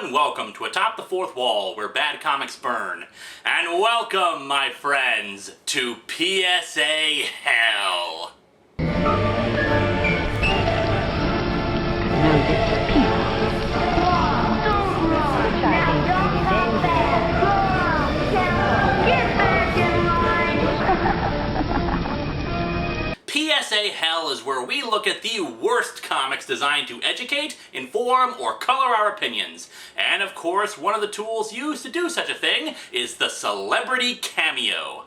and welcome to Atop the Fourth Wall, where bad comics burn. And welcome, my friends, to PSA Hell. PSA Hell is where we look at the worst comics designed to educate, inform, or color our opinions. And of course, one of the tools used to do such a thing is the celebrity cameo.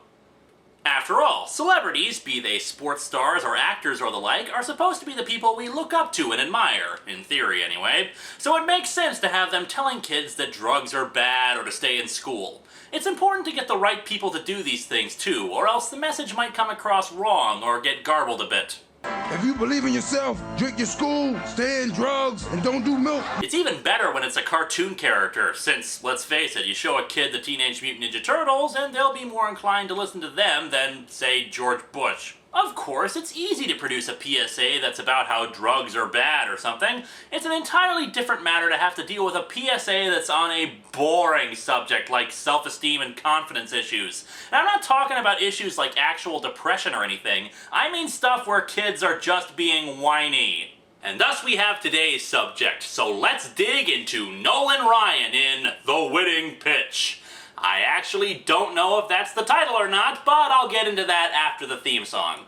After all, celebrities, be they sports stars or actors or the like, are supposed to be the people we look up to and admire, in theory anyway, so it makes sense to have them telling kids that drugs are bad or to stay in school. It's important to get the right people to do these things too, or else the message might come across wrong or get garbled a bit. If you believe in yourself, drink your school, stay in drugs, and don't do milk. It's even better when it's a cartoon character, since, let's face it, you show a kid the Teenage Mutant Ninja Turtles and they'll be more inclined to listen to them than, say, George Bush. Of course, it's easy to produce a PSA that's about how drugs are bad or something. It's an entirely different matter to have to deal with a PSA that's on a boring subject like self-esteem and confidence issues. And I'm not talking about issues like actual depression or anything. I mean stuff where kids are just being whiny. And thus we have today's subject, so let's dig into Nolan Ryan in The Winning Pitch. I actually don't know if that's the title or not, but I'll get into that after the theme song.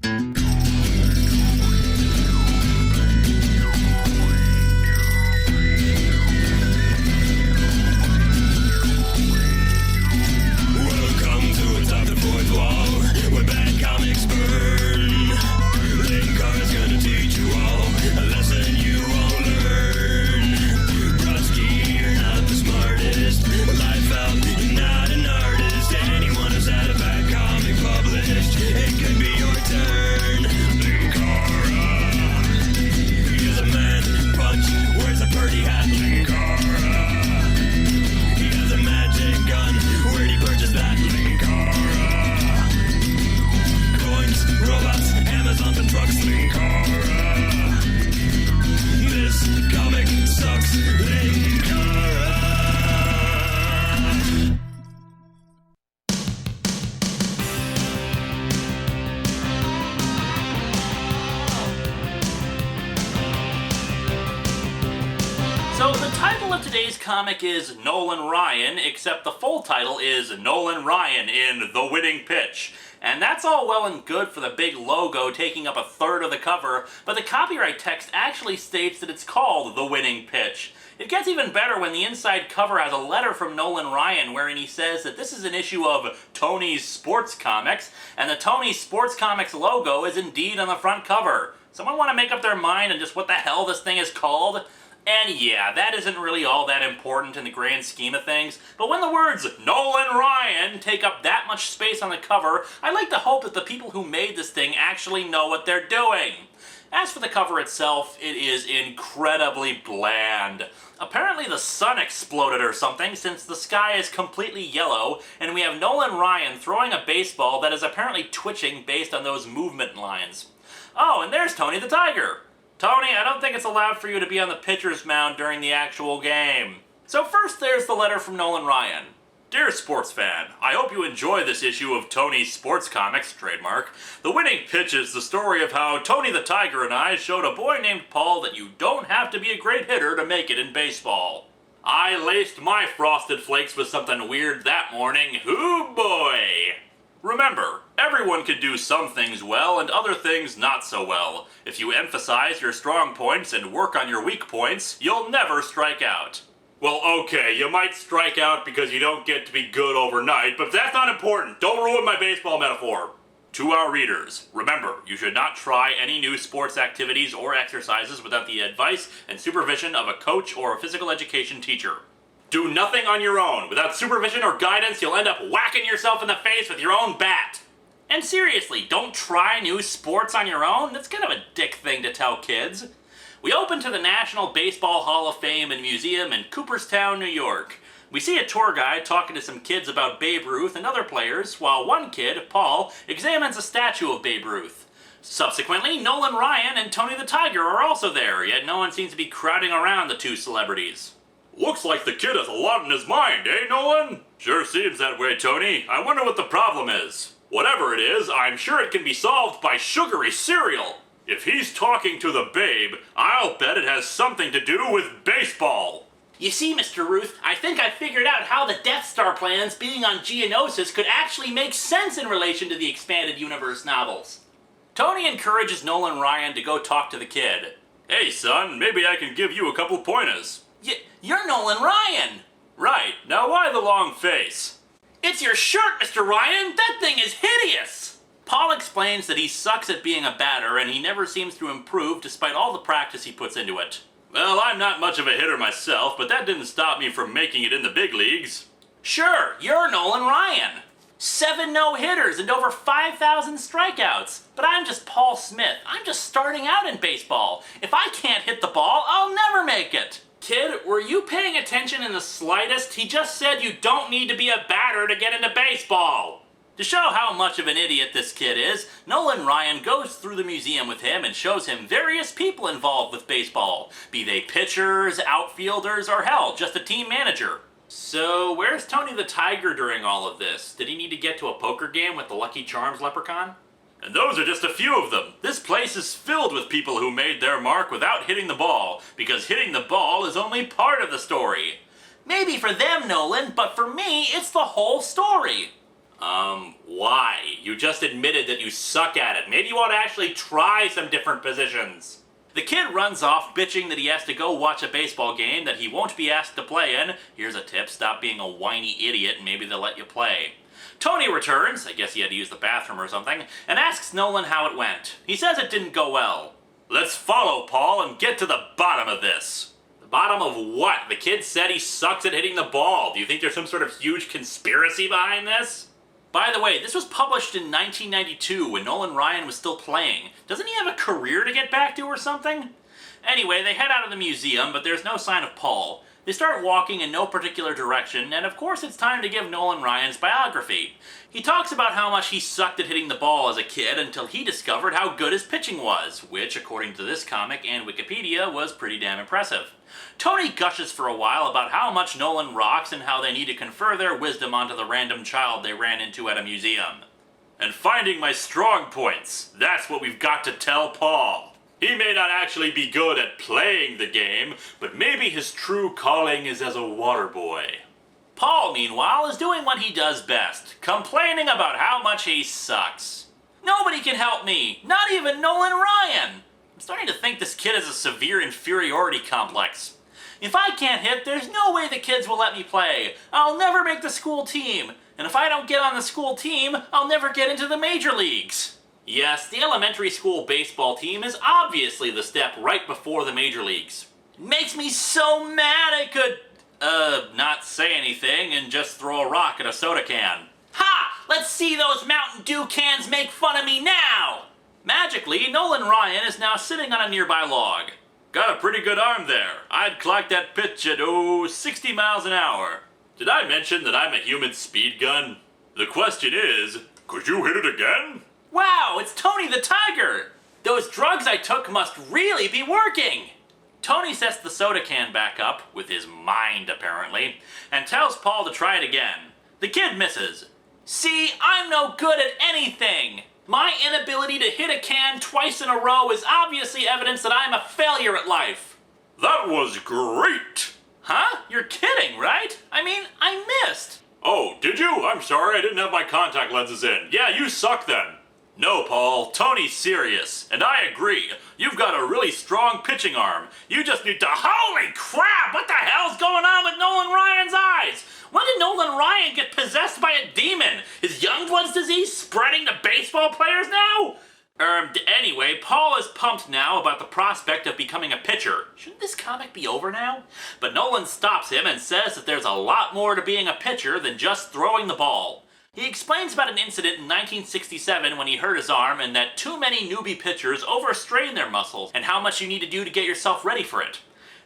Welcome to Atop the Fourth Wall, where bad comics burn. Linkara's gonna teach you all a lesson you won't learn. Brodsky, you're not the smartest. Life out, you're not an artist. Anyone who's had a bad comic published, it could be your turn. Linkara, he's a man punch, wears a birdie hat. Linkara, he has a magic gun. Where'd he purchase that? Linkara, coins, robots, Amazon and trucks. Linkara, this comic sucks. Linkara. So the title of today's comic is Nolan Ryan, except the full title is Nolan Ryan in The Winning Pitch. And that's all well and good for the big logo taking up a third of the cover, but the copyright text actually states that it's called The Winning Pitch. It gets even better when the inside cover has a letter from Nolan Ryan wherein he says that this is an issue of Tony's Sports Comics, and the Tony's Sports Comics logo is indeed on the front cover. Someone want to make up their mind on just what the hell this thing is called? And yeah, that isn't really all that important in the grand scheme of things, but when the words Nolan Ryan take up that much space on the cover, I like to hope that the people who made this thing actually know what they're doing. As for the cover itself, it is incredibly bland. Apparently the sun exploded or something, since the sky is completely yellow, and we have Nolan Ryan throwing a baseball that is apparently twitching based on those movement lines. Oh, and there's Tony the Tiger. Tony, I don't think it's allowed for you to be on the pitcher's mound during the actual game. So first there's the letter from Nolan Ryan. Dear sports fan, I hope you enjoy this issue of Tony's Sports Comics, trademark. The Winning Pitch is the story of how Tony the Tiger and I showed a boy named Paul that you don't have to be a great hitter to make it in baseball. I laced my Frosted Flakes with something weird that morning. Hoo boy! Remember, everyone can do some things well and other things not so well. If you emphasize your strong points and work on your weak points, you'll never strike out. Well, okay, you might strike out because you don't get to be good overnight, but that's not important. Don't ruin my baseball metaphor. To our readers, remember, you should not try any new sports activities or exercises without the advice and supervision of a coach or a physical education teacher. Do nothing on your own. Without supervision or guidance, you'll end up whacking yourself in the face with your own bat. And seriously, don't try new sports on your own. That's kind of a dick thing to tell kids. We open to the National Baseball Hall of Fame and Museum in Cooperstown, New York. We see a tour guide talking to some kids about Babe Ruth and other players, while one kid, Paul, examines a statue of Babe Ruth. Subsequently, Nolan Ryan and Tony the Tiger are also there, yet no one seems to be crowding around the two celebrities. Looks like the kid has a lot on his mind, eh, Nolan? Sure seems that way, Tony. I wonder what the problem is. Whatever it is, I'm sure it can be solved by sugary cereal. If he's talking to the babe, I'll bet it has something to do with baseball. You see, Mr. Ruth, I think I figured out how the Death Star plans being on Geonosis could actually make sense in relation to the Expanded Universe novels. Tony encourages Nolan Ryan to go talk to the kid. Hey, son, maybe I can give you a couple pointers. You're Nolan Ryan! Right, now why the long face? It's your shirt, Mr. Ryan! That thing is hideous! Paul explains that he sucks at being a batter and he never seems to improve despite all the practice he puts into it. Well, I'm not much of a hitter myself, but that didn't stop me from making it in the big leagues. Sure, you're Nolan Ryan. 7 no-hitters and over 5,000 strikeouts. But I'm just Paul Smith. I'm just starting out in baseball. If I can't hit the ball, I'll never make it. Kid, were you paying attention in the slightest? He just said you don't need to be a batter to get into baseball. To show how much of an idiot this kid is, Nolan Ryan goes through the museum with him and shows him various people involved with baseball, be they pitchers, outfielders, or hell, just a team manager. So, where's Tony the Tiger during all of this? Did he need to get to a poker game with the Lucky Charms leprechaun? And those are just a few of them. This place is filled with people who made their mark without hitting the ball, because hitting the ball is only part of the story. Maybe for them, Nolan, but for me, it's the whole story. Why? You just admitted that you suck at it. Maybe you ought to actually try some different positions. The kid runs off bitching that he has to go watch a baseball game that he won't be asked to play in. Here's a tip, stop being a whiny idiot and maybe they'll let you play. Tony returns, I guess he had to use the bathroom or something, and asks Nolan how it went. He says it didn't go well. Let's follow Paul and get to the bottom of this. The bottom of what? The kid said he sucks at hitting the ball. Do you think there's some sort of huge conspiracy behind this? By the way, this was published in 1992 when Nolan Ryan was still playing. Doesn't he have a career to get back to or something? Anyway, they head out of the museum, but there's no sign of Paul. They start walking in no particular direction, and of course it's time to give Nolan Ryan's biography. He talks about how much he sucked at hitting the ball as a kid until he discovered how good his pitching was, which, according to this comic and Wikipedia, was pretty damn impressive. Tony gushes for a while about how much Nolan rocks and how they need to confer their wisdom onto the random child they ran into at a museum. And finding my strong points, that's what we've got to tell Paul. He may not actually be good at playing the game, but maybe his true calling is as a water boy. Paul, meanwhile, is doing what he does best, complaining about how much he sucks. Nobody can help me, not even Nolan Ryan. I'm starting to think this kid has a severe inferiority complex. If I can't hit, there's no way the kids will let me play. I'll never make the school team. And if I don't get on the school team, I'll never get into the major leagues. Yes, the elementary school baseball team is obviously the step right before the major leagues. It makes me so mad I could, not say anything and just throw a rock at a soda can. Ha! Let's see those Mountain Dew cans make fun of me now! Magically, Nolan Ryan is now sitting on a nearby log. Got a pretty good arm there. I'd clock that pitch at, 60 miles an hour. Did I mention that I'm a human speed gun? The question is, could you hit it again? Wow, it's Tony the Tiger! Those drugs I took must really be working! Tony sets the soda can back up, with his mind apparently, and tells Paul to try it again. The kid misses. See, I'm no good at anything! My inability to hit a can twice in a row is obviously evidence that I'm a failure at life. That was great! Huh? You're kidding, right? I mean, I missed. Oh, did you? I'm sorry, I didn't have my contact lenses in. Yeah, you suck then. No, Paul, Tony's serious, and I agree. You've got a really strong pitching arm. You just need to... Holy crap! What the hell's going on with Nolan Ryan's eyes? When did Nolan Ryan get possessed by a demon? Is Youngblood's disease spreading to baseball players now? Anyway, Paul is pumped now about the prospect of becoming a pitcher. Shouldn't this comic be over now? But Nolan stops him and says that there's a lot more to being a pitcher than just throwing the ball. He explains about an incident in 1967 when he hurt his arm and that too many newbie pitchers overstrain their muscles and how much you need to do to get yourself ready for it.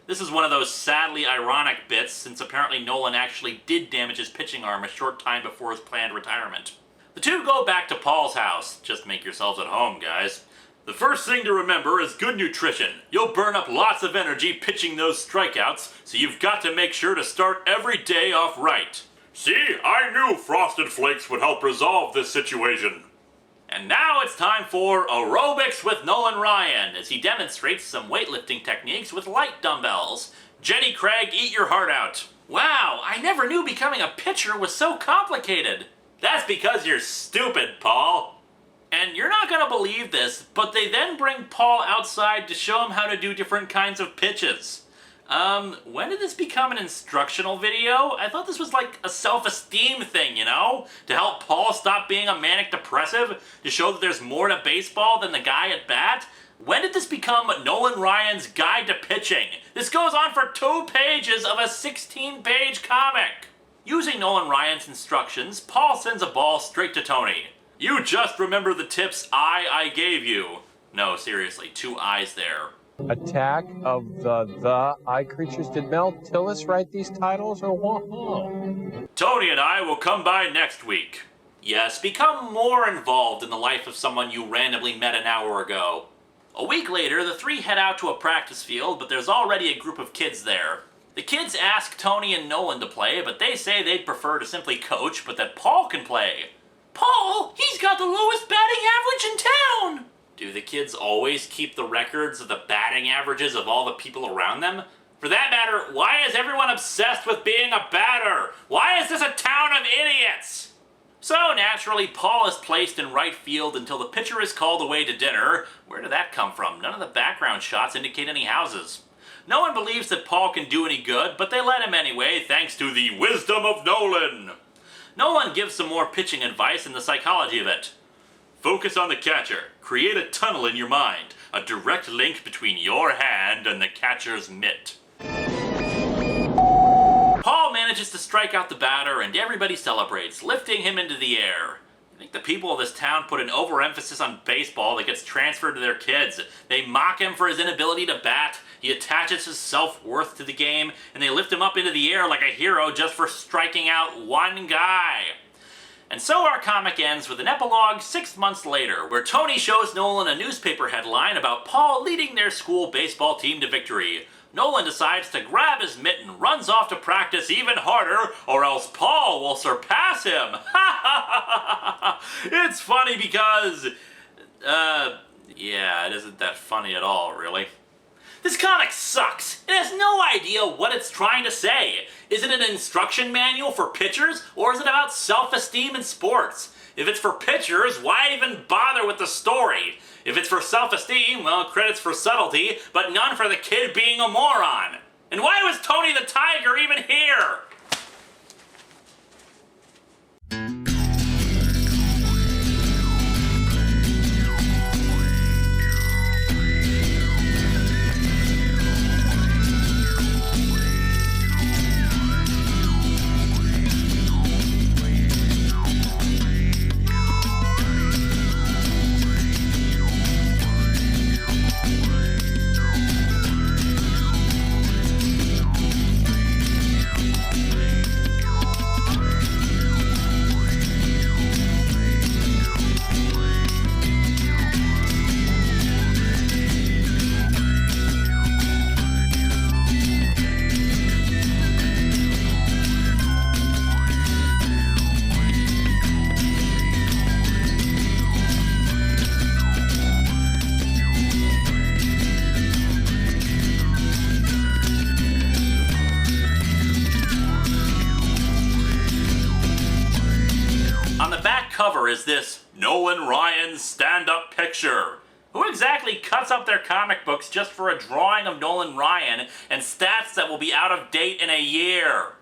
This is one of those sadly ironic bits since apparently Nolan actually did damage his pitching arm a short time before his planned retirement. The two go back to Paul's house. Just make yourselves at home, guys. The first thing to remember is good nutrition. You'll burn up lots of energy pitching those strikeouts, so you've got to make sure to start every day off right. See, I knew Frosted Flakes would help resolve this situation. And now it's time for aerobics with Nolan Ryan, as he demonstrates some weightlifting techniques with light dumbbells. Jenny Craig, eat your heart out. Wow, I never knew becoming a pitcher was so complicated. That's because you're stupid, Paul. And you're not gonna believe this, but they then bring Paul outside to show him how to do different kinds of pitches. When did this become an instructional video? I thought this was like a self-esteem thing, you know? To help Paul stop being a manic depressive? To show that there's more to baseball than the guy at bat? When did this become Nolan Ryan's Guide to Pitching? This goes on for 2 pages of a 16-page comic. Using Nolan Ryan's instructions, Paul sends a ball straight to Tony. You just remember the tips I gave you. No, seriously, 2 I's there. Attack of the eye creatures. Did Mel Tillis write these titles or what? Tony and I will come by next week. Yes, become more involved in the life of someone you randomly met an hour ago. A week later, the 3 head out to a practice field, but there's already a group of kids there. The kids ask Tony and Nolan to play, but they say they'd prefer to simply coach, but that Paul can play. Paul, he's got the lowest batting average in town! Do the kids always keep the records of the batting averages of all the people around them? For that matter, why is everyone obsessed with being a batter? Why is this a town of idiots? So naturally, Paul is placed in right field until the pitcher is called away to dinner. Where did that come from? None of the background shots indicate any houses. No one believes that Paul can do any good, but they let him anyway, thanks to the wisdom of Nolan. Nolan gives some more pitching advice and the psychology of it. Focus on the catcher. Create a tunnel in your mind. A direct link between your hand and the catcher's mitt. Paul manages to strike out the batter and everybody celebrates, lifting him into the air. I think the people of this town put an overemphasis on baseball that gets transferred to their kids. They mock him for his inability to bat, he attaches his self-worth to the game, and they lift him up into the air like a hero just for striking out one guy. And so our comic ends with an epilogue 6 months later, where Tony shows Nolan a newspaper headline about Paul leading their school baseball team to victory. Nolan decides to grab his mitt and runs off to practice even harder, or else Paul will surpass him. It's funny because, yeah, it isn't that funny at all, really. This comic sucks. It has no idea what it's trying to say. Is it an instruction manual for pitchers, or is it about self-esteem in sports? If it's for pitchers, why even bother with the story? If it's for self-esteem, well, credits for subtlety, but none for the kid being a moron. And why was Tony the Tiger even here? Cover is this Nolan Ryan stand-up picture. Who exactly cuts up their comic books just for a drawing of Nolan Ryan and stats that will be out of date in a year?